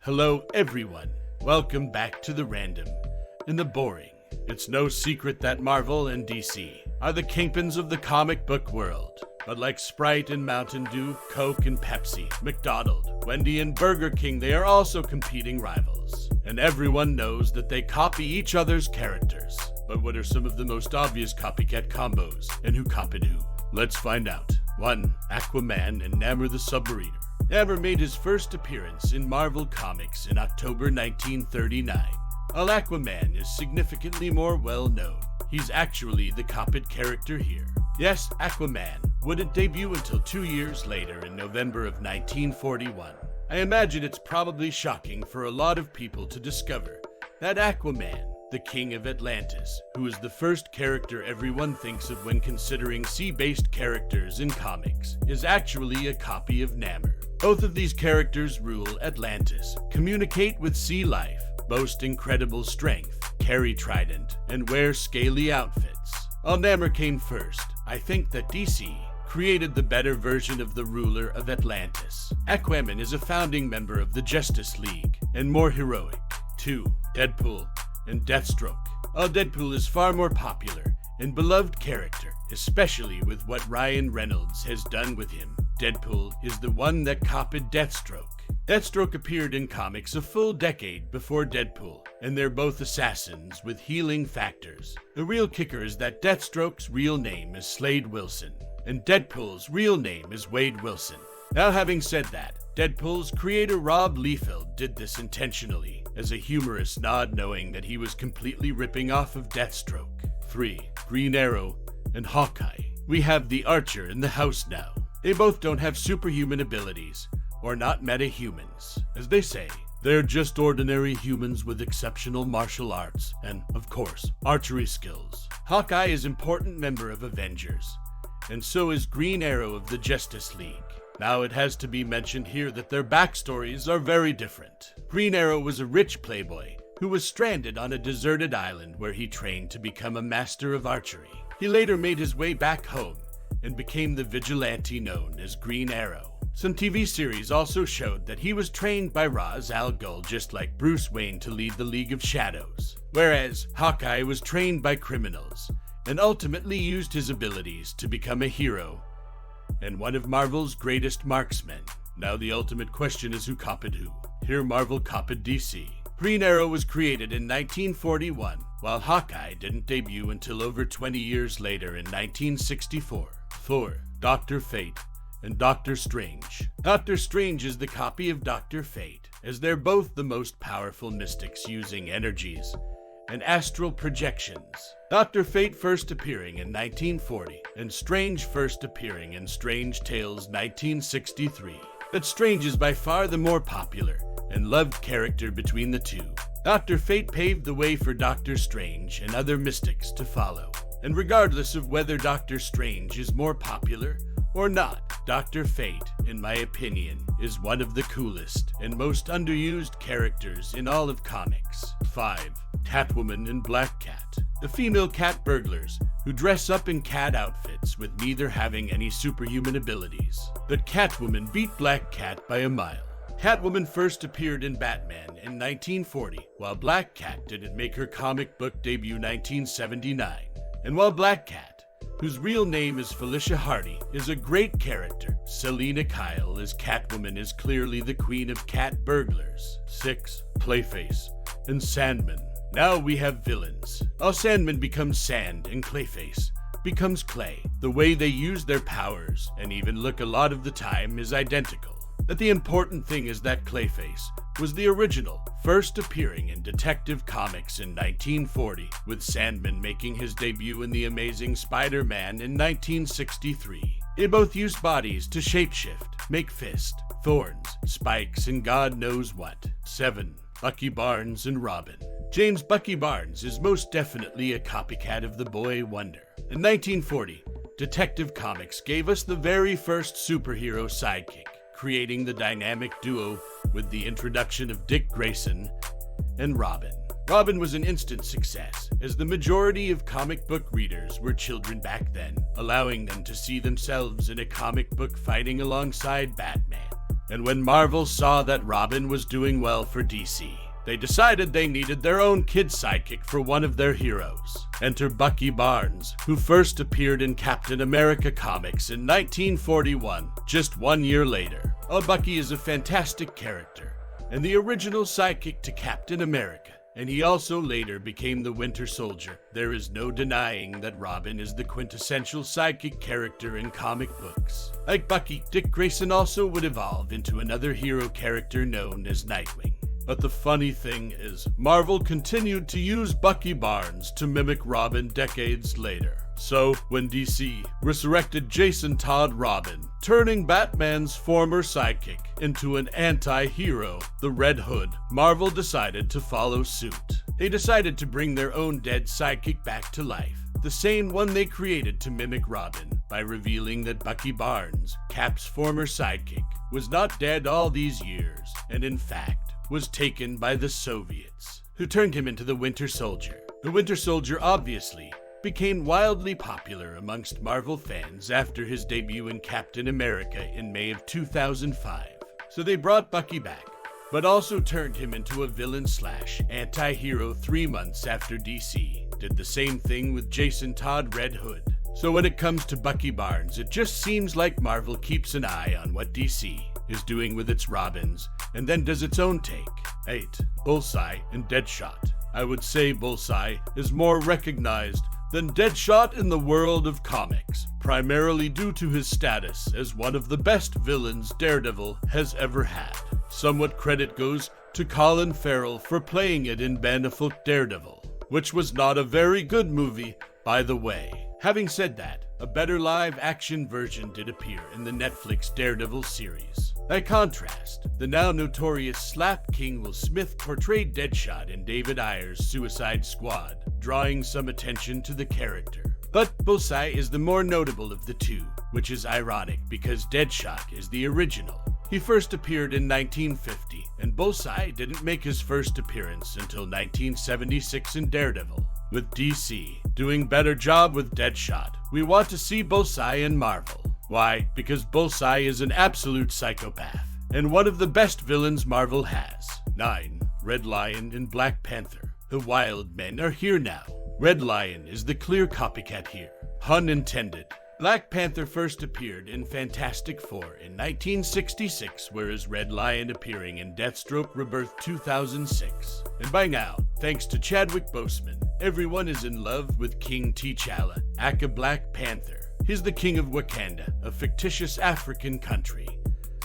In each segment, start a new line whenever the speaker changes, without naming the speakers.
Hello everyone, welcome back to the random and the boring. It's no secret that Marvel and DC are the kingpins of the comic book world. But like Sprite and Mountain Dew, Coke and Pepsi, McDonald's, Wendy and Burger King, they are also competing rivals. And everyone knows that they copy each other's characters. But what are some of the most obvious copycat combos, and who copied who? Let's find out. 1. AQUAMAN and NAMOR the Submariner. NAMOR made his first appearance in Marvel Comics in October 1939. While AQUAMAN is significantly more well-known, he's actually the copied character here. Yes, AQUAMAN wouldn't debut until 2 years later in November of 1941. I imagine it's probably shocking for a lot of people to discover that AQUAMAN, the King of Atlantis, who is the first character everyone thinks of when considering sea-based characters in comics, is actually a copy of NAMOR. Both of these characters rule Atlantis, communicate with sea life, boast incredible strength, carry trident, and wear scaly outfits. While NAMOR came first, I think that DC created the better version of the ruler of Atlantis. AQUAMAN is a founding member of the Justice League, and more heroic. 2. DEADPOOL and DEATHSTROKE. While Deadpool is far more popular and beloved character, especially with what Ryan Reynolds has done with him, Deadpool is the one that copied Deathstroke. Deathstroke appeared in comics a full decade before Deadpool, and they're both assassins with healing factors. The real kicker is that Deathstroke's real name is Slade Wilson, and Deadpool's real name is Wade Wilson. Now, having said that, Deadpool's creator Rob Liefeld did this intentionally, as a humorous nod, knowing that he was completely ripping off of Deathstroke. 3. Green Arrow and Hawkeye. We have the Archer in the house now. They both don't have superhuman abilities, or not meta-humans. As they say, they're just ordinary humans with exceptional martial arts, and, of course, archery skills. Hawkeye is an important member of Avengers, and so is Green Arrow of the Justice League. Now it has to be mentioned here that their backstories are very different. Green Arrow was a rich playboy who was stranded on a deserted island where he trained to become a master of archery. He later made his way back home and became the vigilante known as Green Arrow. Some TV series also showed that he was trained by Ra's al Ghul, just like Bruce Wayne, to lead the League of Shadows, whereas Hawkeye was trained by criminals and ultimately used his abilities to become a hero and one of Marvel's greatest marksmen. Now the ultimate question is who copied who. Here Marvel copied DC. Green Arrow was created in 1941, while Hawkeye didn't debut until over 20 years later in 1964. 4. Dr. Fate and Doctor Strange. Doctor Strange is the copy of Dr. Fate, as they're both the most powerful mystics using energies and astral projections. Dr. Fate first appearing in 1940, and Strange first appearing in Strange Tales 1963. But Strange is by far the more popular and loved character between the two. Dr. Fate paved the way for Doctor Strange and other mystics to follow. And regardless of whether Doctor Strange is more popular or not, Dr. Fate, in my opinion, is one of the coolest and most underused characters in all of comics. 5. CATWOMAN and Black Cat. The female cat burglars who dress up in cat outfits with neither having any superhuman abilities. But CATWOMAN beat Black Cat by a mile. CATWOMAN first appeared in Batman in 1940, while Black Cat didn't make her comic book debut 1979. And while Black Cat, whose real name is Felicia Hardy, is a great character, Selina Kyle as CATWOMAN is clearly the queen of cat burglars. 6. CLAYFACE and SANDMAN. Now we have villains. While SANDMAN becomes sand and CLAYFACE becomes clay, the way they use their powers and even look a lot of the time is identical. But the important thing is that CLAYFACE was the original, first appearing in Detective Comics in 1940, with SANDMAN making his debut in The Amazing Spider-Man in 1963. They both use bodies to shapeshift, make fists, thorns, spikes, and God knows what. 7. Bucky Barnes and Robin. James Bucky Barnes is most definitely a copycat of the Boy Wonder. In 1940, Detective Comics gave us the very first superhero sidekick, creating the dynamic duo with the introduction of Dick Grayson and Robin. Robin was an instant success, as the majority of comic book readers were children back then, allowing them to see themselves in a comic book fighting alongside Batman. And when Marvel saw that Robin was doing well for DC, they decided they needed their own kid sidekick for one of their heroes. Enter Bucky Barnes, who first appeared in Captain America comics in 1941, just 1 year later. Bucky is a fantastic character, and the original sidekick to Captain America, and he also later became the Winter Soldier. There is no denying that Robin is the quintessential sidekick character in comic books. Like Bucky, Dick Grayson also would evolve into another hero character known as Nightwing. But the funny thing is, Marvel continued to use Bucky Barnes to mimic Robin decades later. So, when DC resurrected Jason Todd Robin, turning Batman's former sidekick into an anti-hero, the Red Hood, Marvel decided to follow suit. They decided to bring their own dead sidekick back to life, the same one they created to mimic Robin, by revealing that Bucky Barnes, Cap's former sidekick, was not dead all these years, and in fact, was taken by the Soviets, who turned him into the Winter Soldier. The Winter Soldier obviously became wildly popular amongst Marvel fans after his debut in Captain America in May of 2005. So they brought Bucky back, but also turned him into a villain/anti-hero 3 months after DC did the same thing with Jason Todd Red Hood. So when it comes to Bucky Barnes, it just seems like Marvel keeps an eye on what DC is doing with its Robins, and then does its own take. 8. Bullseye and Deadshot. I would say Bullseye is more recognized than Deadshot in the world of comics, primarily due to his status as one of the best villains Daredevil has ever had. Somewhat credit goes to Colin Farrell for playing it in Ben Affleck Daredevil, which was not a very good movie, by the way. Having said that, a better live-action version did appear in the Netflix Daredevil series. By contrast, the now notorious Slap King Will Smith portrayed Deadshot in David Ayer's Suicide Squad, drawing some attention to the character. But Bullseye is the more notable of the two, which is ironic because Deadshot is the original. He first appeared in 1950, and Bullseye didn't make his first appearance until 1976 in Daredevil. With DC doing better job with Deadshot, we want to see Bullseye in Marvel. Why? Because Bullseye is an absolute psychopath, and one of the best villains Marvel has. 9. Red Lion and Black Panther. The wild men are here now. Red Lion is the clear copycat here. Pun intended. Black Panther first appeared in Fantastic Four in 1966, whereas Red Lion appearing in Deathstroke Rebirth 2006. And by now, thanks to Chadwick Boseman, everyone is in love with King T'Challa, aka Black Panther. He's the king of Wakanda, a fictitious African country.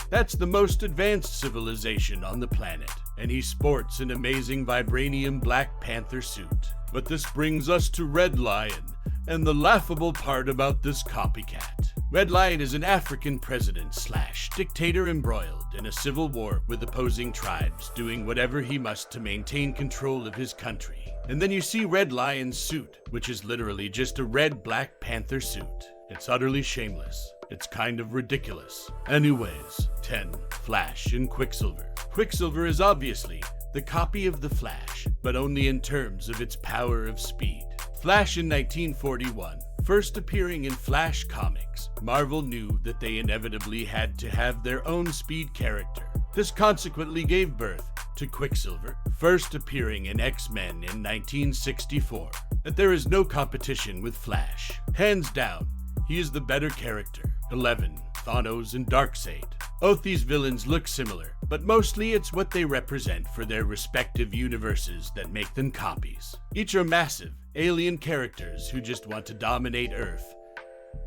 That's the most advanced civilization on the planet, and he sports an amazing vibranium Black Panther suit. But this brings us to Red Lion, and the laughable part about this copycat. Red Lion is an African president/dictator embroiled in a civil war with opposing tribes, doing whatever he must to maintain control of his country. And then you see Red Lion's suit, which is literally just a red Black Panther suit. It's utterly shameless. It's kind of ridiculous. Anyways, 10. Flash and Quicksilver. Quicksilver is obviously the copy of the Flash, but only in terms of its power of speed. Flash in 1941, first appearing in Flash comics, Marvel knew that they inevitably had to have their own speed character. This consequently gave birth to Quicksilver, first appearing in X-Men in 1964. But there is no competition with Flash. Hands down, he is the better character. 11. Thanos and Darkseid. Both these villains look similar, but mostly it's what they represent for their respective universes that make them copies. Each are massive, alien characters who just want to dominate Earth,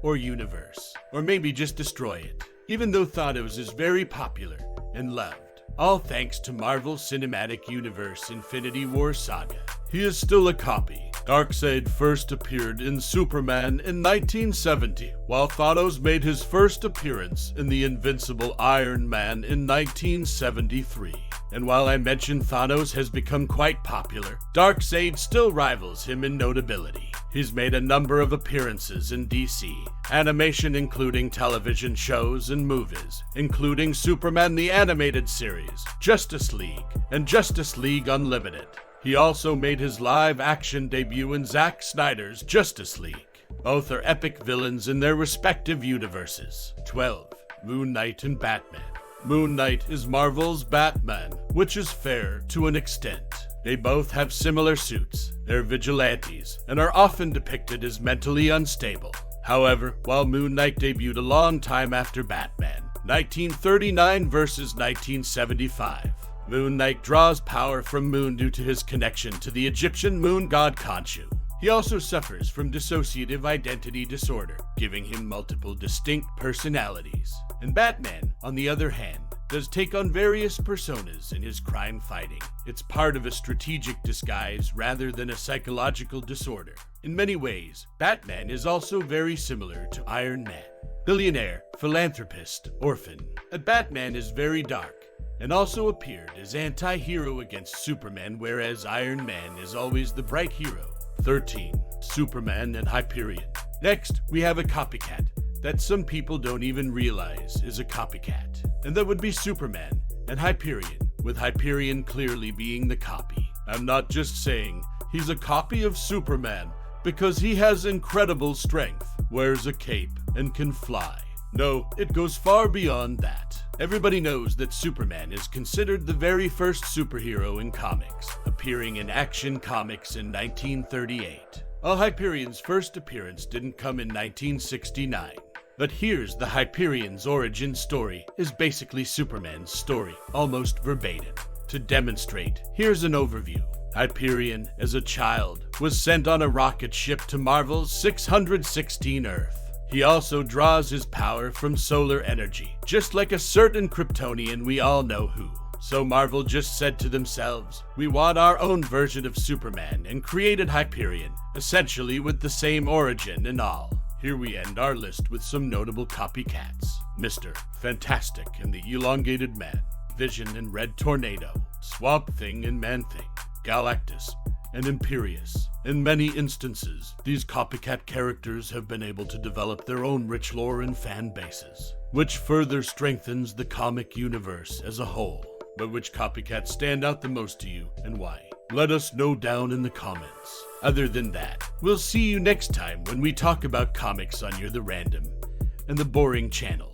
or universe, or maybe just destroy it. Even though Thanos is very popular and loved, all thanks to Marvel Cinematic Universe Infinity War Saga, he is still a copy. Darkseid first appeared in Superman in 1970, while Thanos made his first appearance in the Invincible Iron Man in 1973. And while I mentioned Thanos has become quite popular, Darkseid still rivals him in notability. He's made a number of appearances in DC, animation including television shows and movies, including Superman the Animated Series, Justice League, and Justice League Unlimited. He also made his live-action debut in Zack Snyder's Justice League. Both are epic villains in their respective universes. 12. Moon Knight and Batman. Moon Knight is Marvel's Batman, which is fair to an extent. They both have similar suits, they're vigilantes, and are often depicted as mentally unstable. However, while Moon Knight debuted a long time after Batman, 1939 versus 1975, Moon Knight draws power from Moon due to his connection to the Egyptian moon god Khonshu. He also suffers from dissociative identity disorder, giving him multiple distinct personalities. And Batman, on the other hand, does take on various personas in his crime fighting. It's part of a strategic disguise rather than a psychological disorder. In many ways, Batman is also very similar to Iron Man. Billionaire, philanthropist, orphan. And Batman is very dark, and also appeared as anti-hero against Superman, whereas Iron Man is always the bright hero. 13. Superman and Hyperion. Next, we have a copycat that some people don't even realize is a copycat. And that would be Superman and Hyperion, with Hyperion clearly being the copy. I'm not just saying he's a copy of Superman because he has incredible strength, wears a cape, and can fly. No, it goes far beyond that. Everybody knows that Superman is considered the very first superhero in comics, appearing in Action Comics in 1938. While Hyperion's first appearance didn't come in 1969. But here's the Hyperion's origin story is basically Superman's story, almost verbatim. To demonstrate, here's an overview. Hyperion, as a child, was sent on a rocket ship to Marvel's 616 Earth. He also draws his power from solar energy, just like a certain Kryptonian we all know who. So Marvel just said to themselves, we want our own version of Superman, and created Hyperion, essentially with the same origin and all. Here we end our list with some notable copycats. Mr. Fantastic and the Elongated Man, Vision and Red Tornado, Swamp Thing and Man-Thing, Galactus, and Imperius. In many instances, these copycat characters have been able to develop their own rich lore and fan bases, which further strengthens the comic universe as a whole. But which copycats stand out the most to you, and why? Let us know down in the comments. Other than that, we'll see you next time when we talk about comics on You're the Random and the Boring channel.